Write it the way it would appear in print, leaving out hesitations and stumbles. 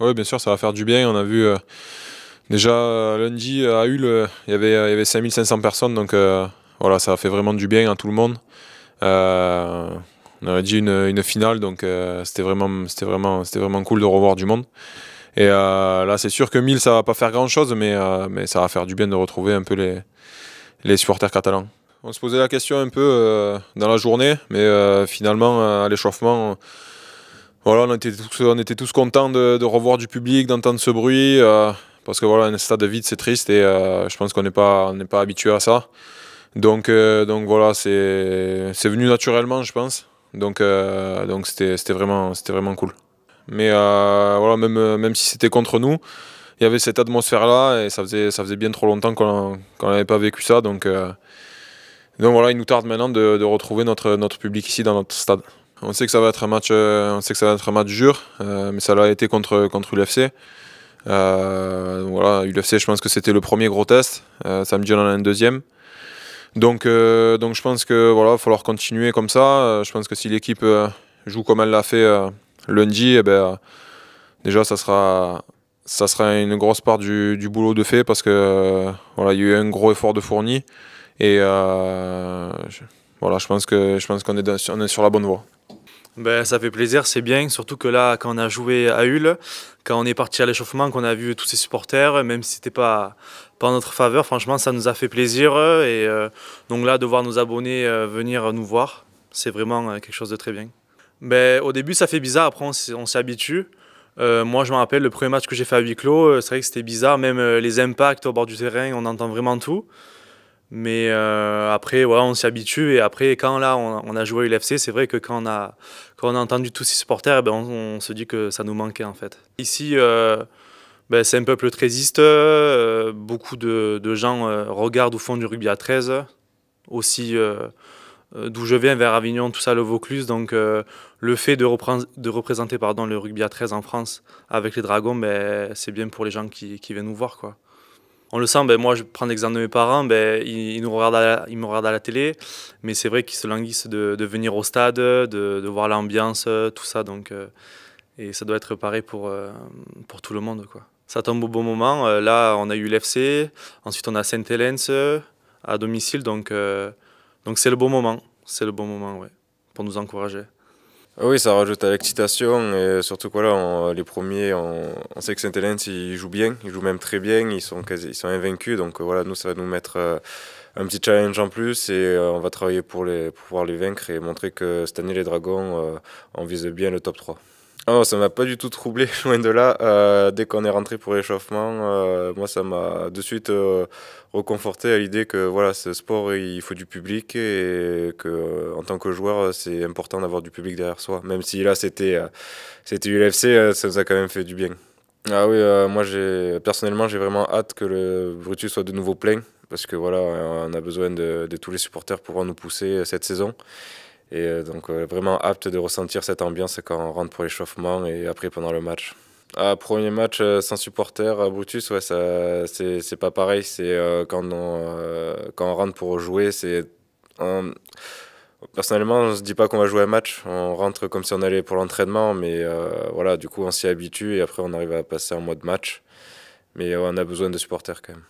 Oui, bien sûr, ça va faire du bien. On a vu déjà lundi à Hull, il y avait 5500 personnes, donc voilà, ça a fait vraiment du bien à tout le monde. Euh, on aurait dit une finale, donc c'était vraiment cool de revoir du monde. Et là, c'est sûr que 1000, ça va pas faire grand-chose, mais ça va faire du bien de retrouver un peu les supporters catalans. On se posait la question un peu dans la journée, mais finalement, à l'échauffement, voilà, on était tous contents de revoir du public, d'entendre ce bruit, parce que voilà, un stade vide, c'est triste et je pense qu'on n'est pas habitué à ça. Donc voilà, c'est venu naturellement, je pense. Donc c'était vraiment cool. Mais voilà, même si c'était contre nous, il y avait cette atmosphère-là et ça faisait bien trop longtemps qu'on n'avait pas vécu ça. Donc voilà, il nous tarde maintenant de retrouver notre public ici dans notre stade. On sait que ça va être un match, dur, mais ça l'a été contre l'UFC. Voilà, l'UFC, je pense que c'était le premier gros test. Samedi, on en a un deuxième. Donc je pense que voilà, il va falloir continuer comme ça. Je pense que si l'équipe joue comme elle l'a fait lundi, eh ben, déjà ça sera une grosse part du boulot de fait parce que voilà, il y a eu un gros effort de fourni et voilà, je pense qu'on est sur la bonne voie. Ben, ça fait plaisir, c'est bien, surtout que là, quand on a joué à Hull, quand on est parti à l'échauffement, qu'on a vu tous ces supporters, même si c'était pas en notre faveur, franchement, ça nous a fait plaisir. Et donc là, de voir nos abonnés venir nous voir, c'est vraiment quelque chose de très bien. Ben, au début, ça fait bizarre, après, on s'y habitue. Moi, je me rappelle, le premier match que j'ai fait à huis clos, c'est vrai que c'était bizarre, même les impacts au bord du terrain, on entend vraiment tout. Mais après, ouais, on s'y habitue. Et après, quand là, on a joué à l'UFC, c'est vrai que quand on a entendu tous ces supporters, ben, on se dit que ça nous manquait en fait. Ici, ben, c'est un peuple trésiste. Beaucoup de gens regardent ou font du rugby à 13. Aussi, d'où je viens, vers Avignon, tout ça, le Vaucluse. Donc, le fait de représenter pardon, le rugby à 13 en France avec les Dragons, ben, c'est bien pour les gens qui viennent nous voir, quoi. On le sent, ben moi je prends l'exemple de mes parents, ben, ils me regardent à la télé, mais c'est vrai qu'ils se languissent de venir au stade, de voir l'ambiance, tout ça, donc, et ça doit être pareil pour tout le monde, quoi. Ça tombe au bon moment, là on a eu l'FC, ensuite on a Saint-Helens à domicile, donc c'est le bon moment ouais, pour nous encourager. Oui, ça rajoute à l'excitation et surtout quoi là, les premiers, on sait que Saint-Helens ils jouent bien, ils jouent même très bien, ils sont invaincus, donc voilà, nous ça va nous mettre un petit challenge en plus et on va travailler pour pouvoir les vaincre et montrer que cette année les Dragons, on vise bien le top 3. Oh, ça m'a pas du tout troublé, loin de là. Dès qu'on est rentré pour l'échauffement, moi ça m'a de suite reconforté à l'idée que voilà, ce sport il faut du public et que en tant que joueur c'est important d'avoir du public derrière soi. Même si là c'était UFC, ça nous a quand même fait du bien. Ah oui, moi personnellement j'ai vraiment hâte que le Brutus soit de nouveau plein parce que voilà, on a besoin de tous les supporters pour pouvoir nous pousser cette saison. Et donc vraiment apte de ressentir cette ambiance quand on rentre pour l'échauffement et après pendant le match. Premier match sans supporter à Brutus, ouais, c'est pas pareil. C'est quand on rentre pour jouer, personnellement, on se dit pas qu'on va jouer un match. On rentre comme si on allait pour l'entraînement, mais voilà, du coup on s'y habitue et après on arrive à passer en mode match. Mais on a besoin de supporters quand même.